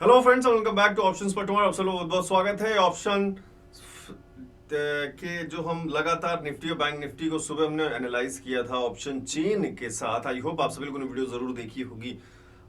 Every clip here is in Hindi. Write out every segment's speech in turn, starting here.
Hello friends, welcome back two options पर टुमारो। आप सब लोगों का बहुत स्वागत है। ऑप्शन के जो हम लगातार निफ्टी और बैंक निफ्टी को सुबह हमने एनालाइज किया था ऑप्शन चेन के साथ। आई होप आप सभी लोगों ने वीडियो जरूर देखी होगी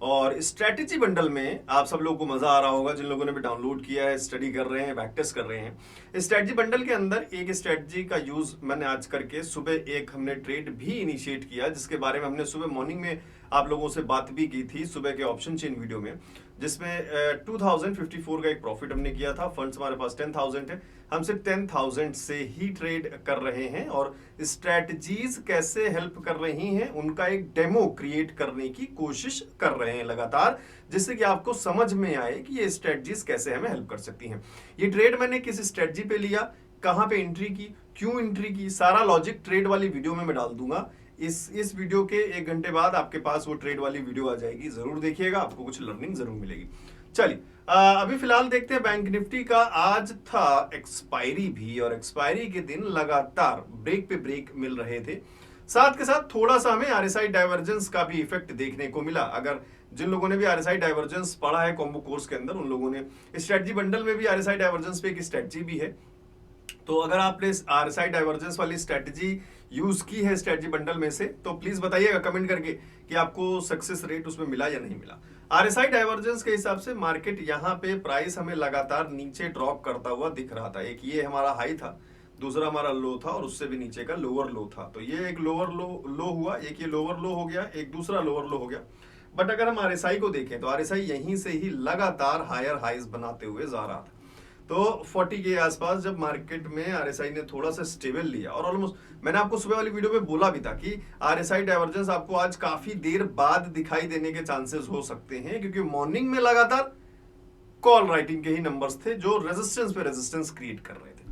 और स्ट्रेटेजी बंडल में आप सब लोगों को मजा आ रहा होगा। जिन लोगों ने भी डाउनलोड किया है, स्टडी कर रहे हैं, प्रैक्टिस कर रहे हैं। स्ट्रेटेजी बंडल के अंदर एक स्ट्रेटेजी का यूज मैंने आज करके सुबह एक हमने ट्रेड भी इनिशिएट किया, जिसके बारे में हमने सुबह मॉर्निंग में आप लोगों से बात भी की थी सुबह के ऑप्शन चेन वीडियो में, जिसमें 2054 का एक प्रॉफिट हमने किया था। फंड्स हमारे पास 10,000 है। हम सिर्फ 10,000 से ही ट्रेड कर रहे हैं और स्ट्रेटजीज कैसे हेल्प कर रही हैं उनका एक डेमो क्रिएट करने की कोशिश कर रहे हैं लगातार, जिससे कि आपको समझ में आए कि ये स्ट्रेटजीज कैसे हमें हेल्प कर सकती हैं। ये ट्रेड मैंने किस स्ट्रेटजी पे लिया, कहां पे एंट्री की, क्यों एंट्री की, सारा लॉजिक ट्रेड वाली वीडियो में मैं डाल दूंगा। इस वीडियो के 1 घंटे बाद आपके पास वो ट्रेड वाली वीडियो आ जाएगी, जरूर देखिएगा, आपको कुछ लर्निंग जरूर मिलेगी। चलिए अभी फिलहाल देखते हैं बैंक निफ्टी का। आज था एक्सपायरी भी और एक्सपायरी के दिन लगातार ब्रेक पे ब्रेक मिल रहे थे। साथ के साथ थोड़ा सा हमें आरएसआई डाइवर्जेंस का भी इफेक्ट देखने को मिला। अगर जिन लोगों ने भी आरएसआई डाइवर्जेंस पढ़ा है कॉम्बो कोर्स के अंदर, उन लोगों ने स्ट्रेटजी बंडल में भी आरएसआई डाइवर्जेंस पे एक स्ट्रेटजी भी है। तो अगर आपने आरएसआई डाइवर्जेंस वाली स्ट्रेटजी यूज की है स्ट्रेटजी बंडल में से, तो प्लीज बताइएगा कमेंट करके कि आपको सक्सेस रेट उसमें मिला या नहीं मिला। आरएसआई डाइवर्जेंस के हिसाब से मार्केट यहाँ पे प्राइस हमें लगातार नीचे ड्रॉप करता हुआ दिख रहा था। एक ये हमारा हाई था, दूसरा हमारा लो था और उससे भी नीचे का लोअर लो था। तो ये एक लोअर लो हुआ, एक ये लोअर लो हो गया, एक दूसरा लोअर लो हो गया। बट अगर हम आरएसआई को देखें तो आरएसआई यहीं से ही लगातार हायर हाइज बनाते हुए जा रहा था। तो 40 के आसपास जब मार्केट में आरएसआई ने थोड़ा सा स्टेबल लिया और ऑलमोस्ट मैंने आपको सुबह वाली वीडियो में बोला भी था कि आरएसआई डाइवर्जेंस आपको आज काफी देर बाद दिखाई देने के चांसेस हो सकते हैं, क्योंकि मॉर्निंग में लगातार कॉल राइटिंग के ही नंबर्स थे जो रेजिस्टेंस पे रेजिस्टेंस क्रिएट कर रहे थे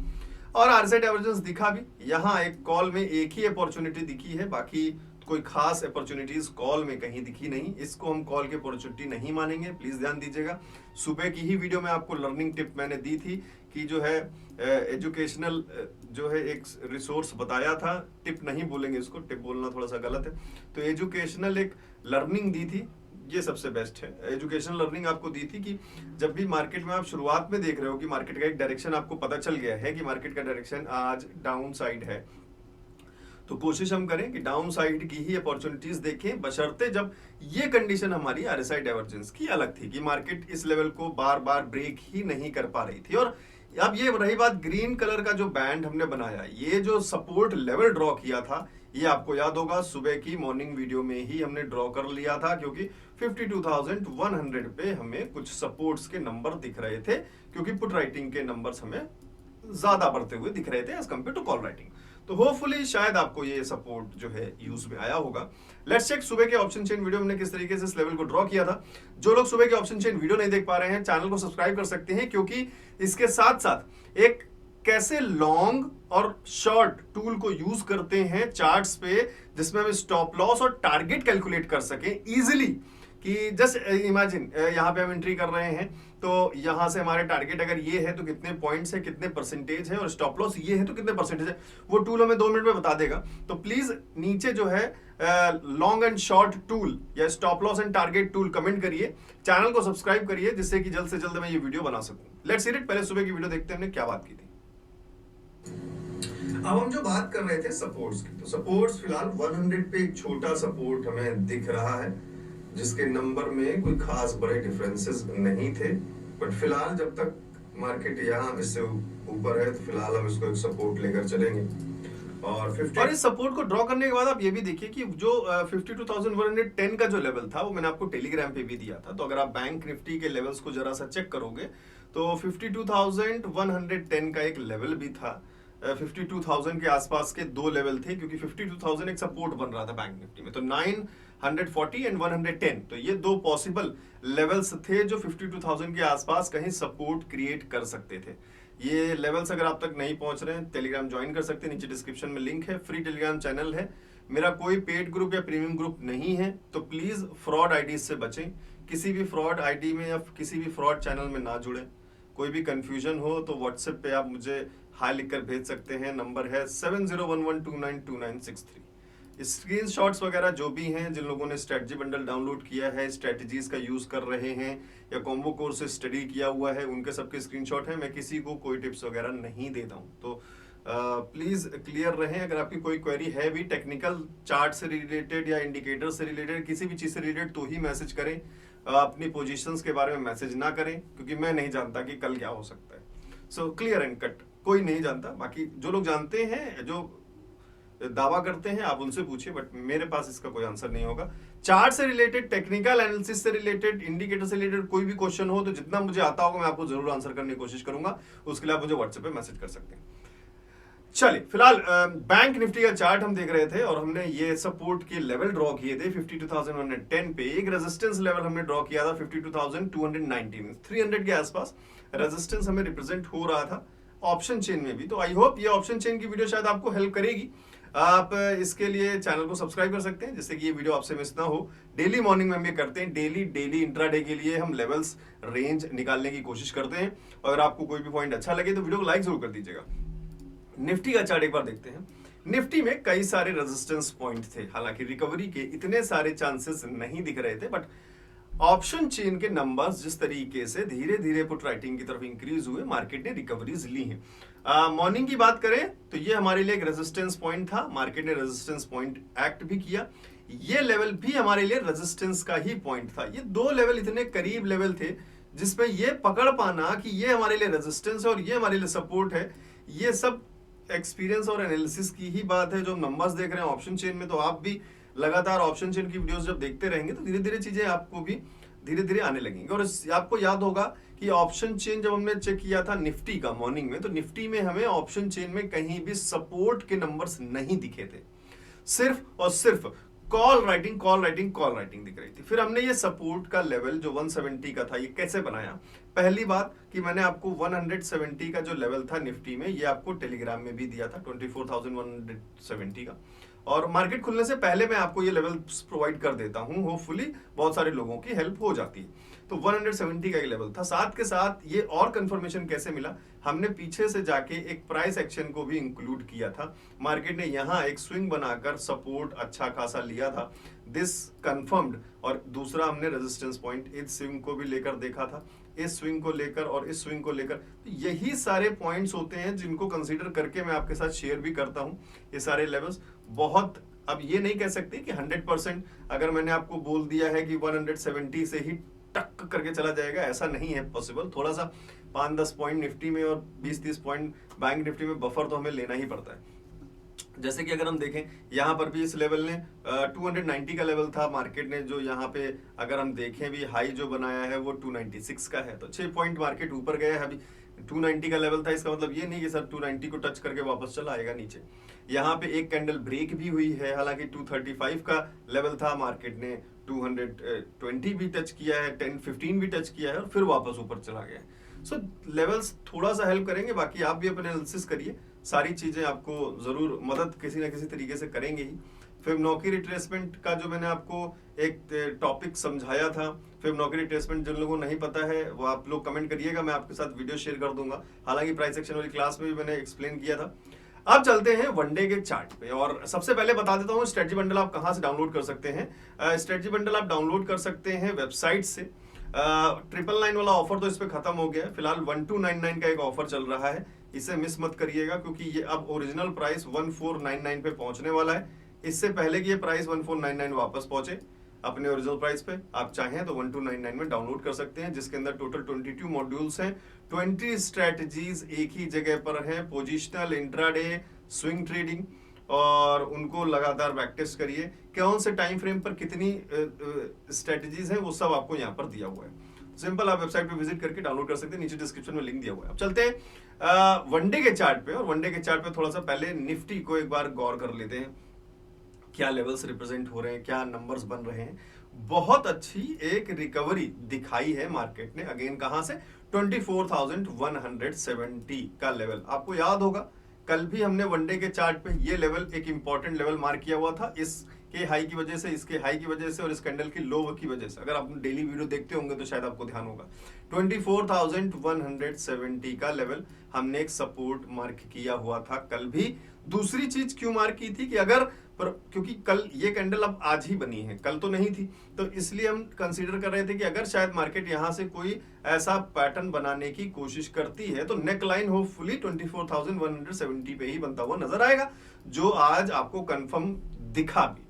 और आरएसआई डाइवर्जेंस दिखा भी। यहाँ एक कॉल में एक ही अपॉर्चुनिटी दिखी है, बाकी कोई खास अपॉर्चुनिटीज कॉल में कहीं दिखी नहीं। इसको हम कॉल की अपॉर्चुनिटी नहीं मानेंगे, प्लीज ध्यान दीजिएगा। सुबह की ही वीडियो में आपको लर्निंग टिप मैंने दी थी कि जो है एजुकेशनल जो है एक रिसोर्स बताया था, टिप नहीं बोलेंगे इसको, टिप बोलना थोड़ा सा गलत है। तो एजुकेशनल एक लर्निंग दी थी, ये सबसे बेस्ट है। एजुकेशनल लर्निंग आपको दी थी कि जब भी मार्केट में आप शुरुआत में देख रहे हो कि मार्केट का एक डायरेक्शन आपको पता चल गया है कि मार्केट का डायरेक्शन आज डाउन साइड है, तो कोशिश हम करें कि डाउन साइड की ही अपॉर्चुनिटीज देखें, बशर्ते जब ये कंडीशन हमारी आरएसआई डाइवर्जेंस की अलग थी कि मार्केट इस लेवल को बार बार ब्रेक ही नहीं कर पा रही थी। और अब ये रही बात ग्रीन कलर का जो बैंड हमने बनाया, ये जो सपोर्ट लेवल ड्रॉ किया था, ये आपको याद होगा सुबह की मॉर्निंग वीडियो में ही हमने ड्रॉ कर लिया था, क्योंकि 52,100 पे हमें कुछ सपोर्ट्स के नंबर दिख रहे थे, क्योंकि पुट राइटिंग के नंबर्स हमें ज्यादा बढ़ते हुए दिख रहे थे as compare to call writing. तो होपफुली शायद आपको ये सपोर्ट जो है यूज में आया होगा। लेट्स चेक सुबह के ऑप्शन चेन वीडियो में किस तरीके से इस लेवल को ड्रॉ किया था। जो लोग सुबह के ऑप्शन चेन वीडियो नहीं देख पा रहे हैं, चैनल को सब्सक्राइब कर सकते हैं, क्योंकि इसके साथ साथ एक कैसे लॉन्ग और शॉर्ट टूल को यूज करते हैं चार्ट्स पे, जिसमें हम स्टॉप लॉस और टारगेट कैलकुलेट कर सकें इजिली। कि जस्ट इमेजिन यहाँ पे हम एंट्री कर रहे हैं, तो यहां से हमारे टारगेट अगर ये है तो कितने पॉइंट्स है, कितने परसेंटेज है, और स्टॉप लॉस ये है तो कितने परसेंटेज है, वो टूल हमें 2 मिनट में बता देगा। तो प्लीज नीचे जो है लॉन्ग एंड शॉर्ट टूल या stop loss and target tool comment करिए, चैनल को सब्सक्राइब करिए, जिससे कि जल्द से जल्द मैं ये वीडियो बना सकूं। Let's see it. पहले सुबह की वीडियो देखते हैं हमने क्या बात की थी। अब हम जो बात कर रहे थे सपोर्ट्स की, तो सपोर्ट्स फिलहाल 100 पे एक छोटा सपोर्ट हमें दिख रहा है, जिसके नंबर में कोई खास बड़े डिफरेंसेस नहीं थे। बट फिलहाल जब तक मार्केट यहाँ इससे ऊपर है, तो फिलहाल हम इसको एक सपोर्ट लेकर चलेंगे। और 50 और इस सपोर्ट को ड्रॉ करने के बाद आप ये भी देखिए कि जो 52,110 का जो लेवल था, वो मैंने आपको टेलीग्राम पे भी दिया था। तो अगर आप बैंक निफ्टी के लेवल्स को जरा सा चेक करोगे, तो 52,110 का एक लेवल भी था। 52,000 के आसपास के 2 लेवल थे, क्योंकि 52,000 एक सपोर्ट बन रहा था बैंक निफ्टी में। तो 940 एंड 110, तो ये 2 पॉसिबल लेवल्स थे जो 52,000 के आसपास कहीं सपोर्ट क्रिएट कर सकते थे। ये लेवल्स अगर आप तक नहीं पहुंच रहे हैं, टेलीग्राम ज्वाइन कर सकते हैं, नीचे डिस्क्रिप्शन में लिंक है, फ्री टेलीग्राम चैनल है। मेरा कोई पेड ग्रुप या प्रीमियम ग्रुप नहीं है, तो प्लीज फ्रॉड आईडीज से बचें। किसी भी फ्रॉड आईडी में या किसी भी फ्रॉड चैनल में ना जुड़े। कोई भी कंफ्यूजन हो तो व्हाट्सएप पे आप मुझे हाई लिखकर भेज सकते हैं। नंबर है 7011292963। स्क्रीनशॉट्स वगैरह जो भी हैं, जिन लोगों ने स्ट्रेटजी बंडल डाउनलोड किया है, स्ट्रेटजीज का यूज कर रहे हैं या कॉम्बो कोर्स से स्टडी किया हुआ है, उनके सबके स्क्रीनशॉट है। मैं किसी को कोई टिप्स वगैरह नहीं देता हूं, तो प्लीज क्लियर रहें। अगर आपकी कोई क्वेरी है भी टेक्निकल चार्ट से रिलेटेड या इंडिकेटर से रिलेटेड, किसी भी चीज से रिलेटेड, तो ही मैसेज करें। अपनी पोजीशंस के बारे में मैसेज ना करें, क्योंकि मैं नहीं जानता कि कल क्या हो सकता है। सो क्लियर एंड कट, कोई नहीं जानता। बाकी जो लोग जानते हैं, जो दावा करते हैं, आप उनसे पूछिए, बट मेरे पास इसका कोई आंसर नहीं होगा। चार्ट से रिलेटेड, टेक्निकल एनालिसिस से रिलेटेड, इंडिकेटर से रिलेटेड कोई भी क्वेश्चन हो तो जितना मुझे आता होगा मैं आपको जरूर आंसर करने की कोशिश करूंगा। उसके लिए आप मुझे व्हाट्सएप पे मैसेज कर सकते हैं। चलिए, फिलहाल बैंक निफ्टी का चार्ट हम देख रहे थे और हमने ये सपोर्ट के लेवल ड्रॉ किए थे 52,110 पे। एक रेजिस्टेंस लेवल हमने ड्रॉ किया था 52,290 में, 300 के आसपास रेजिस्टेंस हमें रिप्रेजेंट हो रहा था ऑप्शन चेन में भी। तो आई होप ये ऑप्शन चेन की वीडियो शायद आपको हेल्प करेगी। आप इसके लिए चैनल को सब्सक्राइब कर सकते हैं, जिससे कि ये वीडियो आपसे मिस ना हो। डेली मॉर्निंग में हम ये करते हैं, डेली इंट्राडे के लिए हम लेवल्स रेंज निकालने की कोशिश करते हैं। अगर आपको कोई भी पॉइंट अच्छा लगे तो वीडियो को लाइक जरूर कर दीजिएगा। निफ्टी का चार्ट एक बार देखते हैं। निफ्टी में कई सारे रेजिस्टेंस पॉइंट थे, हालांकि रिकवरी के इतने सारे चांसेस नहीं दिख रहे थे, बट ऑप्शन चेन के नंबर्स जिस तरीके से धीरे धीरे पुट राइटिंग की तरफ इंक्रीज हुए, मार्केट ने रिकवरीज ली हैं। मॉर्निंग की बात करें तो ये हमारे लिए एक रेजिस्टेंस पॉइंट था, मार्केट ने रेजिस्टेंस पॉइंट एक्ट भी किया। ये लेवल भी हमारे लिए रेजिस्टेंस का ही पॉइंट था। ये दो लेवल इतने करीब लेवल थे जिसमें ये पकड़ पाना कि ये हमारे लिए रेजिस्टेंस है और ये हमारे लिए सपोर्ट है, ये सब एक्सपीरियंस और एनालिसिस की ही बात है। जो नंबर्स देख रहे हैं ऑप्शन चेन में, तो आप भी लगातार ऑप्शन चेन की वीडियोस जब देखते रहेंगे तो धीरे धीरे चीजें आपको भी धीरे धीरे आने लगेंगी। और आपको याद होगा कि ऑप्शन चेन जब हमने चेक किया था निफ्टी का मॉर्निंग में, तो निफ्टी में हमें ऑप्शन चेन में कहीं भी सपोर्ट के नंबर्स नहीं दिखे थे, सिर्फ और सिर्फ कॉल राइटिंग दिख रही थी। फिर हमने ये सपोर्ट का लेवल जो 170 का था, ये कैसे बनाया? पहली बात कि मैंने आपको 170 का जो लेवल था निफ्टी में, ये आपको टेलीग्राम में भी दिया था 24,170 का, और मार्केट खुलने से पहले मैं आपको ये लेवल प्रोवाइड कर देता हूं। होपफुली बहुत सारे लोगों की हेल्प हो जाती है। तो 170 का एक लेवल था। साथ के साथ ये और कंफर्मेशन कैसे मिला, हमने पीछे से जाके एक प्राइस एक्शन को भी इंक्लूड किया था। मार्केट ने यहाँ एक स्विंग बनाकर सपोर्ट अच्छा खासा लिया था, दिस कंफर्म्ड। और दूसरा हमने रेजिस्टेंस पॉइंट इस स्विंग को भी लेकर देखा था, इस स्विंग को लेकर और इस स्विंग को लेकर। तो यही सारे पॉइंट्स होते हैं जिनको कंसीडर करके मैं आपके साथ शेयर भी करता हूं। ये सारे लेवल्स बहुत, अब ये नहीं कह सकते कि 100% अगर मैंने आपको बोल दिया है कि 170 से ही टक करके चला जाएगा, ऐसा नहीं है पॉसिबल। थोड़ा सा 5-10 पॉइंट निफ्टी में और 20-30 पॉइंट बैंक निफ्टी में बफर तो हमें लेना ही पड़ता है। जैसे कि अगर हम देखें यहाँ पर भी इस लेवल ने 290 का लेवल था, मार्केट ने जो यहाँ पे अगर हम देखें भी हाई जो बनाया है वो 296 का है, तो 6 पॉइंट मार्केट ऊपर गया है। अभी 290 का लेवल था, इसका मतलब ये नहीं कि सर 290 को टच करके वापस चला आएगा नीचे। यहाँ पे एक कैंडल ब्रेक भी हुई है, हालांकि 235 का लेवल था, मार्केट ने 220 भी टच किया है, 10-15 भी टच किया है और फिर वापस ऊपर चला गया है। सो लेवल्स थोड़ा सा हेल्प करेंगे, बाकी आप भी अपने एनालिसिस करिए, सारी चीजें आपको जरूर मदद किसी ना किसी तरीके से करेंगे ही। फिबोनाची रिट्रेसमेंट का जो मैंने आपको एक टॉपिक समझाया था, फिबोनाची रिट्रेसमेंट जिन लोगों को नहीं पता है वो आप लोग कमेंट करिएगा, मैं आपके साथ वीडियो शेयर कर दूंगा। हालांकि प्राइस एक्शन वाली क्लास में भी मैंने एक्सप्लेन किया था। अब चलते हैं वनडे के चार्ट पे, और सबसे पहले बता देता हूँ स्ट्रेटजी बंडल आप कहाँ से डाउनलोड कर सकते हैं। स्ट्रेटजी बंडल आप डाउनलोड कर सकते हैं वेबसाइट से। 999 वाला ऑफर तो इस पे खत्म हो गया है, फिलहाल 1299 का एक ऑफर चल रहा है, इसे मिस मत करिएगा, क्योंकि ये अब ओरिजिनल प्राइस 1499 पे पहुंचने वाला है। इससे पहले कि ये प्राइस 1499 वापस पहुंचे अपने ओरिजिनल प्राइस पे, आप चाहें तो 1299 में डाउनलोड कर सकते हैं, जिसके अंदर टोटल 22 मॉड्यूल्स हैं, 20 स्ट्रेटजीज एक ही जगह पर हैं, पोजिशनल, इंट्राडे, स्विंग ट्रेडिंग, और उनको लगातार प्रैक्टिस करिए। कौन से टाइम फ्रेम पर कितनी स्ट्रेटजीज हैं वो सब आपको यहाँ पर दिया हुआ है। सिंपल आप वेबसाइट पे विजिट करके डाउनलोड कर सकते हैं, नीचे डिस्क्रिप्शन में लिंक दिया हुआ है। अब चलते हैं वनडे के चार्ट पे, और वनडे के चार्ट पे थोड़ा सा पहले निफ्टी को एक बार गौर कर लेते हैं, क्या लेवल्स रिप्रेजेंट हो रहे हैं, क्या नंबर्स बन रहे हैं। बहुत अच्छी एक रिकवरी दिखाई है मार्केट ने, अगेन कहां से, 24,170 का लेवल। आपको याद होगा कल भी हमने वनडे के चार्ट पे ये लेवल एक इंपॉर्टेंट लेवल मार्क किया हुआ था, इसके हाई की वजह से, इसके हाई की वजह से और इस कैंडल की लो की वजह से। अगर आप डेली वीडियो देखते होंगे तो शायद आपको ध्यान होगा, 24,170 का लेवल हमने एक सपोर्ट मार्क किया हुआ था कल भी। दूसरी चीज क्यों मार्क की थी कि अगर पर क्योंकि कल ये कैंडल अब आज ही बनी है, कल तो नहीं थी, तो इसलिए हम कंसीडर कर रहे थे कि अगर शायद मार्केट यहां से कोई ऐसा पैटर्न बनाने की कोशिश करती है तो नेक लाइन होपफुली 24,170 पे ही बनता हुआ नजर आएगा, जो आज आपको कंफर्म दिखा भी।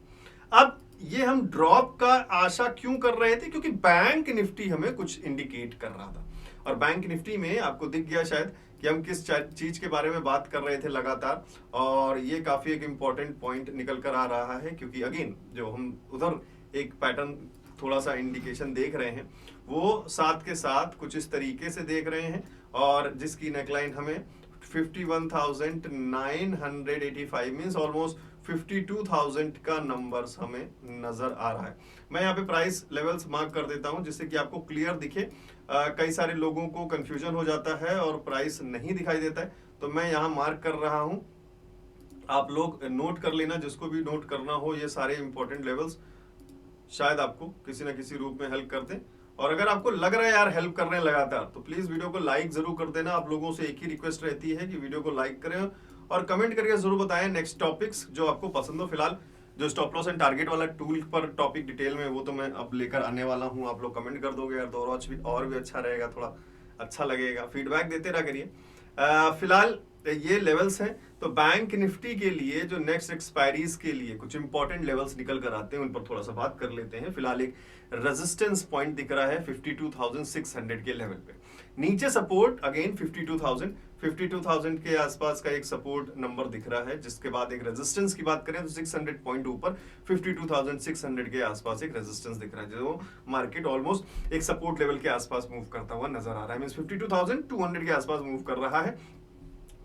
अब ये हम ड्रॉप का आशा क्यों कर रहे थे, क्योंकि बैंक निफ्टी हमें कुछ इंडिकेट कर रहा था, और बैंक निफ्टी में आपको दिख गया शायद कि हम किस चीज के बारे में बात कर रहे थे लगातार, और ये काफी एक इंपॉर्टेंट पॉइंट निकल कर आ रहा है, क्योंकि अगेन जो हम उधर एक पैटर्न थोड़ा सा इंडिकेशन देख रहे हैं वो साथ के साथ कुछ इस तरीके से देख रहे हैं, और जिसकी नेकलाइन हमें 51,985 मींस ऑलमोस्ट 52,000 का नंबर्स हमें नजर आ रहा है। मैं यहाँ पे प्राइस लेवल्स मार्क कर देता हूँ जिससे कि आपको क्लियर दिखे। कई सारे लोगों को कंफ्यूजन हो जाता है और प्राइस नहीं दिखाई देता है, तो मैं यहाँ मार्क कर रहा हूँ, आप लोग नोट कर लेना, जिसको भी नोट करना हो। ये सारे इंपॉर्टेंट लेवल्स शायद आपको किसी ना किसी रूप में हेल्प कर दें, और अगर आपको लग रहा है यार हेल्प कर रहे हैं लगातार, तो प्लीज वीडियो को लाइक जरूर कर देना। आप लोगों से एक ही रिक्वेस्ट रहती है कि वीडियो को लाइक करें और कमेंट करके जरूर बताएं नेक्स्ट टॉपिक्स जो आपको पसंद हो। फिलहाल जो स्टॉप लॉस एंड टारगेट वाला टूल पर टॉपिक डिटेल में वो तो मैं अब लेकर आने वाला हूं, आप लोग कमेंट कर दोगे यार तो और भी अच्छा रहेगा, थोड़ा अच्छा लगेगा, फीडबैक देते रहा करिए। फिलहाल ये लेवल्स हैं, तो बैंक निफ्टी के लिए जो नेक्स्ट एक्सपायरीज के लिए कुछ इंपॉर्टेंट लेवल्स निकल कर आते हैं उन पर थोड़ा सा बात कर लेते हैं। फिलहाल एक रेजिस्टेंस पॉइंट दिख रहा है 52,600 के लेवल पे, नीचे सपोर्ट अगेन 52,000 के आसपास का एक सपोर्ट नंबर दिख रहा है, जिसके बाद एक रेजिस्टेंस की बात करें तो 600 पॉइंट ऊपर 52,600 के आसपास एक रेजिस्टेंस दिख रहा है, जो मार्केट ऑलमोस्ट एक सपोर्ट लेवल के आसपास मूव करता हुआ नजर आ रहा है। मींस 52,200 के आसपास मूव कर रहा है,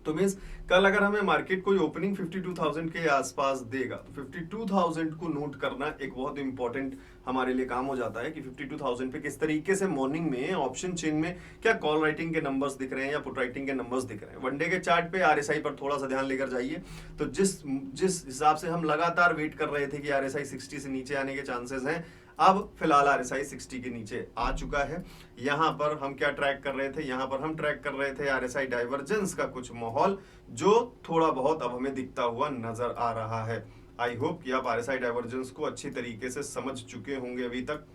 तो मींस कल अगर हमें मार्केट कोई ओपनिंग 52,000 के आसपास देगा तो 52,000 को नोट करना एक बहुत इंपॉर्टेंट हमारे लिए काम हो जाता है कि 52,000 पे किस तरीके से मॉर्निंग में ऑप्शन चेन में क्या कॉल राइटिंग के नंबर्स दिख रहे हैं या पुट राइटिंग के नंबर्स दिख रहे हैं। वनडे के चार्ट पे आरएसआई पर थोड़ा सा ध्यान लेकर जाइए, तो जिस हिसाब से हम लगातार वेट कर रहे थे कि आरएसआई 60 से नीचे आने के चांसेस हैं, अब फिलहाल आरएसआई 60 के नीचे आ चुका है। यहां पर हम क्या ट्रैक कर रहे थे, यहां पर हम ट्रैक कर रहे थे आरएसआई डाइवर्जेंस का कुछ माहौल, जो थोड़ा बहुत अब हमें दिखता हुआ नजर आ रहा है। आई होप कि आप आरएसआई डाइवर्जेंस को अच्छी तरीके से समझ चुके होंगे अभी तक,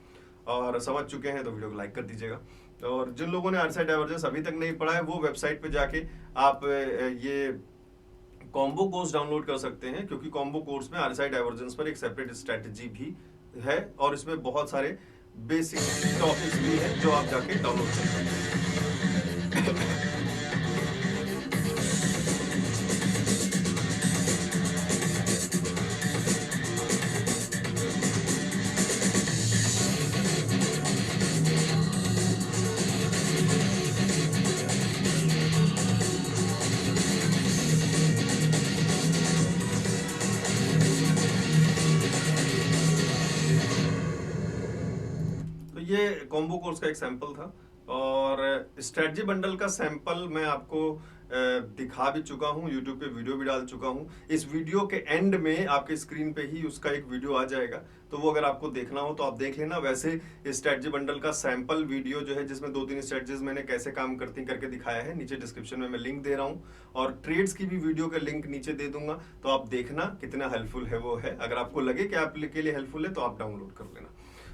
और समझ चुके हैं तो वीडियो को लाइक कर दीजिएगा। और जिन लोगों ने आरएसआई डाइवर्जेंस अभी तक नहीं पढ़ा है वो वेबसाइट पे जाके आप ये कॉम्बो कोर्स डाउनलोड कर सकते हैं, क्योंकि कॉम्बो कोर्स में आरएसआई डाइवर्जेंस पर एक सेपरेट स्ट्रेटेजी भी है और इसमें बहुत सारे बेसिक टॉपिक्स भी हैं जो आप जाके डाउनलोड कर सकते हैं। ये कॉम्बो कोर्स का एक सैंपल था, और स्ट्रेटजी बंडल का सैंपल मैं आपको दिखा भी चुका हूं, यूट्यूब पे वीडियो भी डाल चुका हूं। इस वीडियो के एंड में आपके स्क्रीन पे ही उसका एक वीडियो आ जाएगा, तो वो अगर आपको देखना हो तो आप देख लेना। वैसे स्ट्रेटजी बंडल का सैंपल वीडियो जो है, जिसमें 2-3 स्ट्रेटजीज मैंने कैसे काम करती करके दिखाया है, नीचे डिस्क्रिप्शन में मैं लिंक दे रहा हूँ, और ट्रेड्स की भी वीडियो का लिंक नीचे दे दूंगा, तो आप देखना कितना हेल्पफुल है वो है। अगर आपको लगे कि आपके लिए हेल्पफुल है तो आप डाउनलोड कर लेना।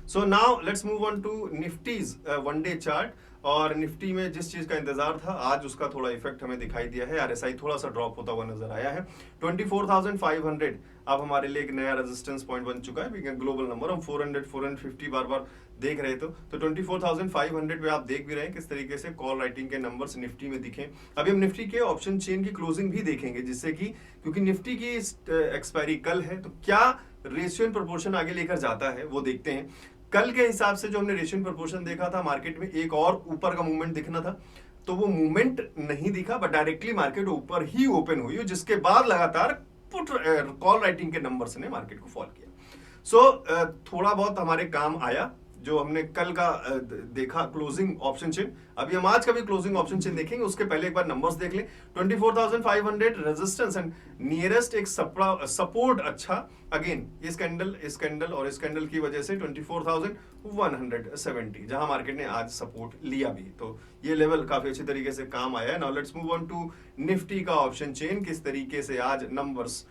So now let's move on to Nifty's one day chart. और निफ्टी में जिस चीज का इंतजार था आज उसका थोड़ा इफेक्ट हमें दिखाई दिया है। आरएसआई थोड़ा सा ड्रॉप होता हुआ नजर आया है। 24,500 अब हमारे लिए एक नया रेजिस्टेंस पॉइंट बन चुका है। ग्लोबल नंबर हम 400 450 बार बार देख रहे थे, तो 24,500 पे आप देख भी रहे हैं किस तरीके से कॉल राइटिंग के नंबर्स निफ्टी में दिखे। अभी हम निफ्टी के ऑप्शन चेन की क्लोजिंग भी देखेंगे, जिससे कि क्योंकि निफ्टी की एक्सपायरी कल है, तो क्या रेशियो प्रोपोर्शन आगे लेकर जाता है वो देखते हैं। कल के हिसाब से जो हमने रेशियो प्रोपोर्शन देखा था, मार्केट में एक और ऊपर का मूवमेंट दिखना था, तो वो मूवमेंट नहीं दिखा, बट डायरेक्टली मार्केट ऊपर ही ओपन हुई, जिसके बाद लगातार पुट कॉल राइटिंग के नंबर्स ने मार्केट को फॉल किया। सो थोड़ा बहुत हमारे काम आया जो हमने कल का देखा क्लोजिंग ऑप्शन चेन। अभी हम आज का भी क्लोजिंग ऑप्शन चेन देखेंगे, उसके पहले एक बार नंबर्स देख लें। 24,500 रेजिस्टेंस एंड नियरेस्ट एक सपोर्ट अच्छा, अगेन इस कैंडल और इस कैंडल की वजह से 24,170 जहां मार्केट ने आज सपोर्ट लिया भी, तो ये लेवल काफी अच्छी तरीके से काम आया है। Now let's move on to Nifty का ऑप्शन चेन, किस तरीके से आज नंबर्स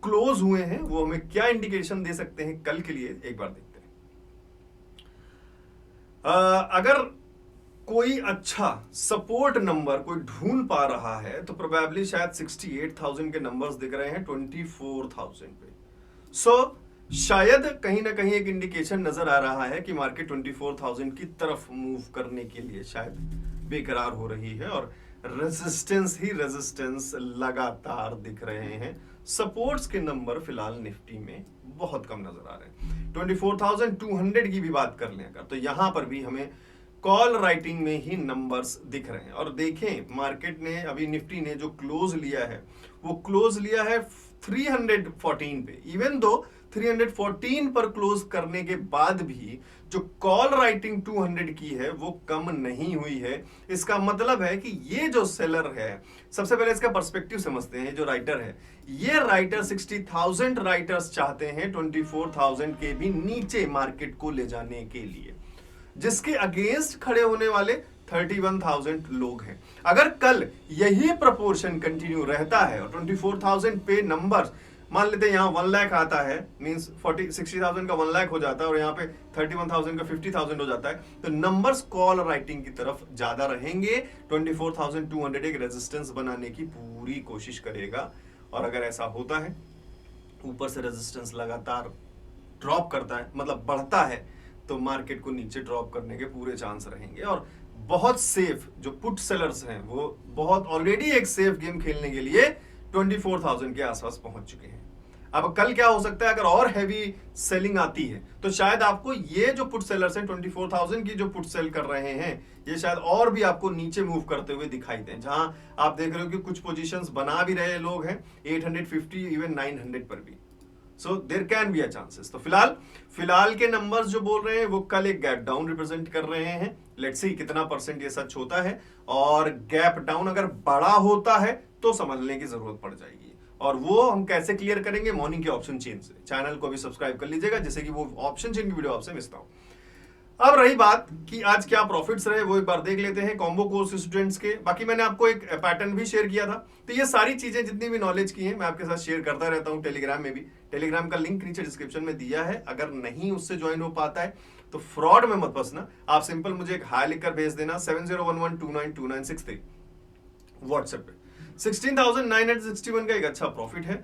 क्लोज हुए हैं वो हमें क्या इंडिकेशन दे सकते हैं कल के लिए, एक बार देखते हैं। अगर कोई अच्छा सपोर्ट नंबर कोई ढूंढ पा रहा है तो प्रोबेबली शायद 68,000 के नंबर्स दिख रहे हैं 24,000 पे। सो शायद कहीं ना कहीं एक इंडिकेशन नजर आ रहा है कि मार्केट 24,000 की तरफ मूव करने के लिए शायद बेकरार हो रही है, और रेजिस्टेंस ही रेजिस्टेंस लगातार दिख रहे हैं। सपोर्ट्स के नंबर फिलहाल निफ्टी में बहुत कम नजर आ रहे हैं। 24,200 की भी बात कर लें अगर, तो यहां पर भी हमें कॉल राइटिंग में ही नंबर्स दिख रहे हैं। और देखें मार्केट ने अभी निफ्टी ने जो क्लोज लिया है वो क्लोज लिया है 314 पे। इवन दो 314 पर क्लोज करने के बाद भी जो कॉल राइटिंग 200 की है वो कम नहीं हुई है। इसका मतलब है कि ये जो सेलर है, सबसे पहले इसका पर्सपेक्टिव समझते हैं। जो राइटर है, ये राइटर 60,000 राइटर्स चाहते हैं 24,000 के भी नीचे मार्केट को ले जाने के लिए, जिसके अगेंस्ट खड़े होने वाले 31,000 लोग हैं। अगर कल यही प्रोपोर्शन कंटिन्यू रहता है और 24,000 पे नंबर्स, मान लेते हैं यहाँ 1 लाख आता है, मींस 60,000 का 1 लाख हो जाता है और यहाँ पे 31,000 का 50,000 हो जाता है, तो नंबर्स कॉल राइटिंग की तरफ ज्यादा रहेंगे। 24,200 एक रेजिस्टेंस बनाने की पूरी कोशिश करेगा, और अगर ऐसा होता है, ऊपर से रेजिस्टेंस लगातार ड्रॉप करता है, मतलब बढ़ता है, तो मार्केट को नीचे ड्रॉप करने के पूरे चांस रहेंगे। और बहुत सेफ जो पुट सेलर्स हैं वो बहुत ऑलरेडी एक सेफ गेम खेलने के लिए 24,000 के आसपास पहुंच चुके हैं। अब कल क्या हो सकता है, अगर और हैवी सेलिंग आती है तो शायद आपको ये जो पुट सेलर्स हैं 24,000 की जो पुट सेल कर रहे हैं, ये शायद और भी आपको नीचे मूव करते हुए दिखाई दें। जहां आप देख रहे हो कि कुछ पोजीशंस बना भी रहे लोग हैं 850 इवन 900 पर भी। So there can be a chances. तो फिलहाल के नंबर्स जो बोल रहे हैं वो कल एक गैप डाउन रिप्रेजेंट कर रहे हैं। लेट्स सी कितना परसेंट ये सच होता है, और गैप डाउन अगर बड़ा होता है तो समझने की जरूरत पड़ जाएगी। और वो हम कैसे क्लियर करेंगे, मॉर्निंग के ऑप्शन चेन से। चैनल को भी सब्सक्राइब कर लीजिएगा जिससे कि वो ऑप्शन चेन की वीडियो आपसे मिस ना हो। अब रही बात कि आज क्या प्रॉफिट्स रहे, वो एक बार देख लेते हैं कॉम्बो कोर्स स्टूडेंट्स के। बाकी मैंने आपको एक पैटर्न भी शेयर किया था, तो ये सारी चीजें जितनी भी नॉलेज की हैं मैं आपके साथ शेयर करता रहता हूं टेलीग्राम में भी। टेलीग्राम का लिंक नीचे डिस्क्रिप्शन में दिया है, अगर नहीं उससे ज्वाइन हो पाता है तो फ्रॉड में मत फंसना। आप सिंपल मुझे एक हाई लिखकर भेज देना 7011292963 व्हाट्सएप पे। 16,961 का एक अच्छा प्रॉफिट है।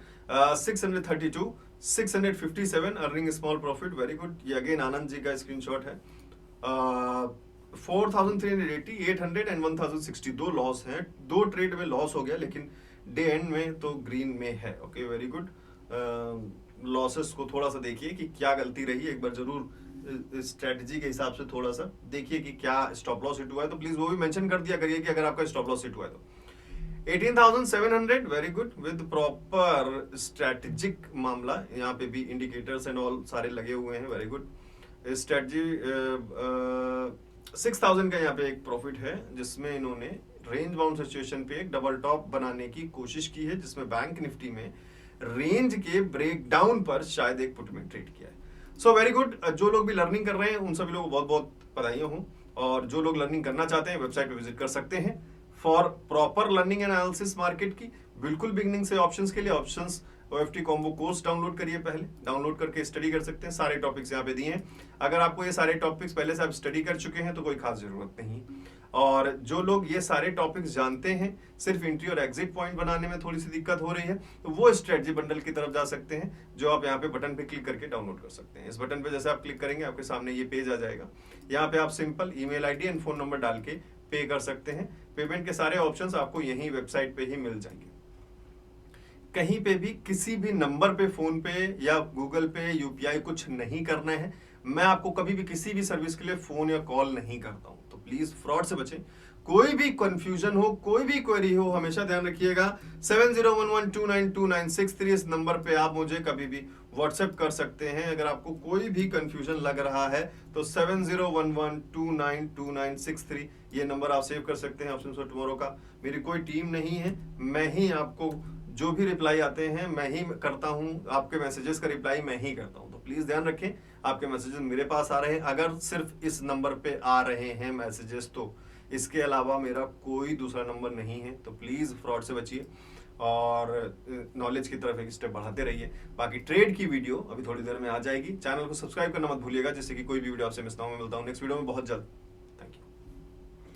632 657 earning small profit, very good. ये अगेन आनंद जी का स्क्रीनशॉट है। 4,380, 800 एंड 1,060 दो लॉस हैं। दो ट्रेड में लॉस हो गया, लेकिन डे एंड में तो ग्रीन में है। Okay, very good. लॉसेस को थोड़ा सा देखिए कि क्या गलती रही, एक बार जरूर स्ट्रेटजी के हिसाब से थोड़ा सा देखिए कि क्या स्टॉप लॉस हिट हुआ है, तो प्लीज वो भी मेंशन कर दिया करिए कि अगर आपका स्टॉप लॉस हिट हुआ है तो। 18,700, very good, with proper strategic मामला। यहाँ पे भी इंडिकेटर्स एंड ऑल सारे लगे हुए हैं, वेरी गुड। स्ट्रेटजी 6,000 का यहाँ पे एक प्रॉफिट है, जिसमें इन्होंने रेंज बाउंड सिचुएशन पे एक डबल टॉप बनाने की कोशिश की है, जिसमें बैंक निफ्टी में रेंज के ब्रेक डाउन पर शायद एक पुट में ट्रेड किया है। So very good. जो लोग भी लर्निंग कर रहे हैं उन सभी लोगों को बहुत बहुत बधाइयां हूं, और जो लोग लर्निंग करना चाहते हैं वेबसाइट पे विजिट कर सकते हैं for proper learning analysis market की। बिल्कुल बिगनिंग से ऑप्शंस के लिए options OFT combo course download करिए, पहले डाउनलोड करके स्टडी कर सकते हैं। सारे टॉपिक्स यहाँ पे दिए हैं। अगर आपको ये सारे टॉपिक्स पहले से आप स्टडी कर चुके हैं तो कोई खास जरूरत नहीं। और जो लोग ये सारे टॉपिक्स जानते हैं, सिर्फ एंट्री और एग्जिट पॉइंट बनाने में थोड़ी सी दिक्कत हो रही है, तो वो स्ट्रेटजी बंडल की तरफ जा सकते हैं, जो आप यहाँ पे बटन पे क्लिक करके डाउनलोड कर सकते हैं। इस बटन पे जैसे आप क्लिक करेंगे आपके सामने ये पेज आ जाएगा। यहाँ पे आप simple email ID and phone number डाल के पे कर सकते हैं। पेमेंट के सारे ऑप्शंस आपको यही वेबसाइट पे ही मिल जाएंगे। कहीं पे भी किसी भी नंबर पे, फोन पे या गूगल पे, यूपीआई कुछ नहीं करना है। मैं आपको कभी भी किसी भी सर्विस के लिए फोन या कॉल नहीं करता हूं, तो प्लीज फ्रॉड से बचें। कोई भी कंफ्यूजन हो, कोई भी क्वेरी हो, हमेशा ध्यान रखिएगा 7011292963 इस नंबर पे आप मुझे कभी भी व्हाट्सएप कर सकते हैं। अगर आपको कोई भी कंफ्यूजन लग रहा है तो 7011292963 ये नंबर आप सेव कर सकते हैं ऑप्शन फॉर टुमारो का। मेरी कोई टीम नहीं है, मैं ही आपको जो भी रिप्लाई आते हैं मैं ही करता हूं, आपके मैसेजेस का रिप्लाई मैं ही करता हूं। तो प्लीज ध्यान रखें, आपके मैसेजेस मेरे पास आ रहे हैं। अगर सिर्फ इस नंबर पे आ रहे हैं मैसेजेस, तो इसके अलावा मेरा कोई दूसरा नंबर नहीं है, तो प्लीज फ्रॉड से बचिए। और नॉलेज की तरफ एक स्टेप बढ़ाते रहिए। बाकी ट्रेड की वीडियो अभी थोड़ी देर में आ जाएगी, चैनल को सब्सक्राइब करना मत भूलिएगा जिससे कि कोई भी वीडियो आपसे मिस ना हो। मैं मिलता हूँ नेक्स्ट वीडियो में बहुत जल्द।